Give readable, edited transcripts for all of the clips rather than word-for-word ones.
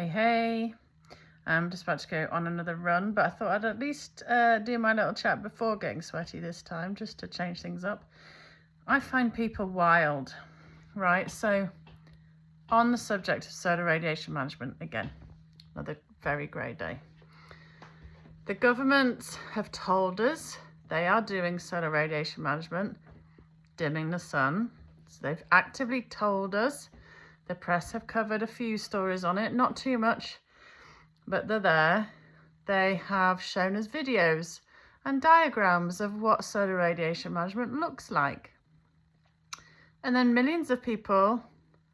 Hey, I'm just about to go on another run, but I thought I'd at least do my little chat before getting sweaty this time, just to change things up. I find people wild, right? So on the subject of solar radiation management, again, another very grey day. The governments have told us they are doing solar radiation management, dimming the sun. So they've actively told us. The press have covered a few stories on it, not too much, but they're there. They have shown us videos and diagrams of what solar radiation management looks like. And then millions of people,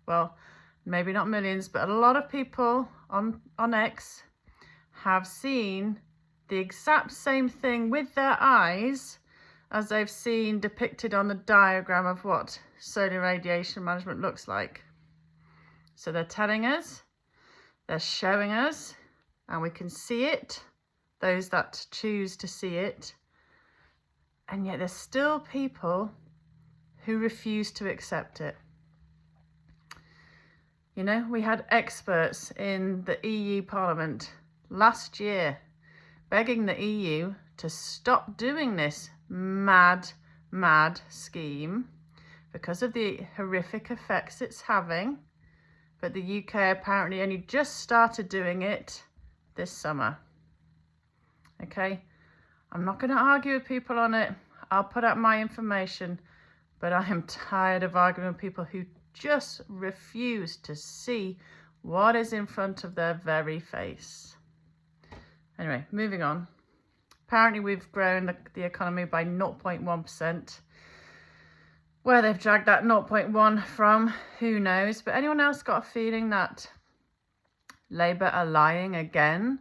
well, maybe not millions, but a lot of people on X have seen the exact same thing with their eyes as they've seen depicted on the diagram of what solar radiation management looks like. So they're telling us, they're showing us, and we can see it, those that choose to see it. And yet there's still people who refuse to accept it. You know, we had experts in the EU Parliament last year begging the EU to stop doing this mad scheme because of the horrific effects it's having. But the UK apparently only just started doing it this summer. Okay, I'm not going to argue with people on it. I'll put out my information, but I am tired of arguing with people who just refuse to see what is in front of their very face. Anyway, moving on. Apparently we've grown the economy by 0.1%. Where they've dragged that 0.1 from, who knows? But anyone else got a feeling that Labour are lying again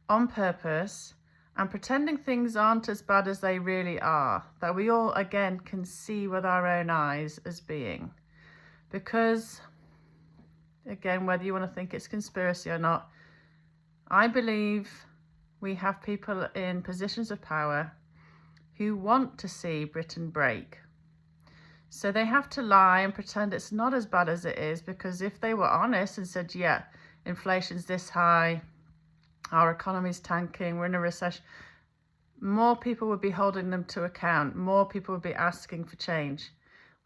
on purpose and pretending things aren't as bad as they really are, that we all again can see with our own eyes as being? Because, again, whether you want to think it's conspiracy or not, I believe we have people in positions of power who want to see Britain break. So they have to lie and pretend it's not as bad as it is, because if they were honest and said, yeah, inflation's this high, our economy's tanking, we're in a recession, more people would be holding them to account, more people would be asking for change.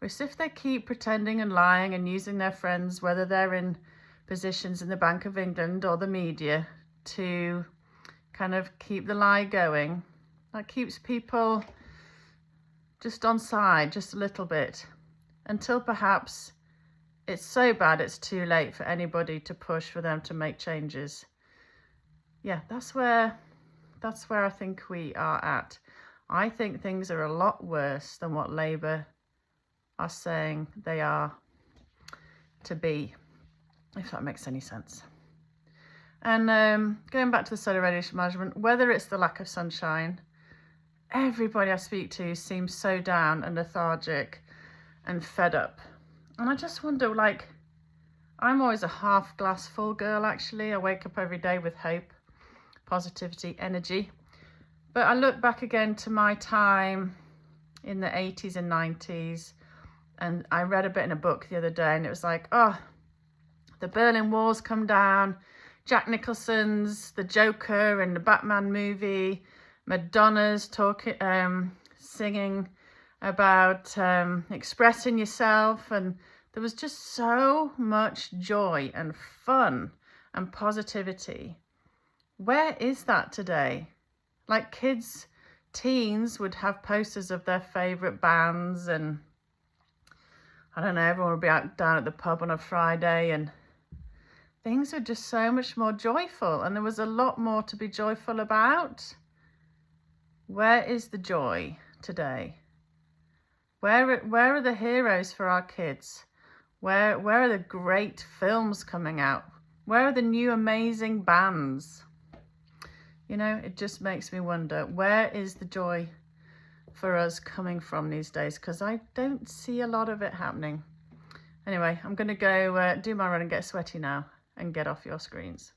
Whereas if they keep pretending and lying and using their friends, whether they're in positions in the Bank of England or the media, to kind of keep the lie going, that keeps people just on side just a little bit, until perhaps it's so bad it's too late for anybody to push for them to make changes. Yeah, that's where I think we are at. I think things are a lot worse than what Labour are saying they are to be, if that makes any sense. And going back to the solar radiation management, whether it's the lack of sunshine, everybody I speak to seems so down and lethargic and fed up. And I just wonder, like, I'm always a half glass full girl, actually. I wake up every day with hope, positivity, energy. But I look back again to my time in the 80s and 90s, and I read a bit in a book the other day, and it was like, oh, the Berlin Wall's come down, Jack Nicholson's The Joker and the Batman movie, Madonna's singing about expressing yourself, and there was just so much joy and fun and positivity. Where is that today? Like, kids, teens would have posters of their favourite bands, and I don't know, everyone would be out down at the pub on a Friday, and things were just so much more joyful, and there was a lot more to be joyful about. Where is the joy today? Where are the heroes for our kids? Where are the great films coming out? Where are the new amazing bands? You know, it just makes me wonder, where is the joy for us coming from these days? Because I don't see a lot of it happening. Anyway, I'm going to go do my run and get sweaty now and get off your screens.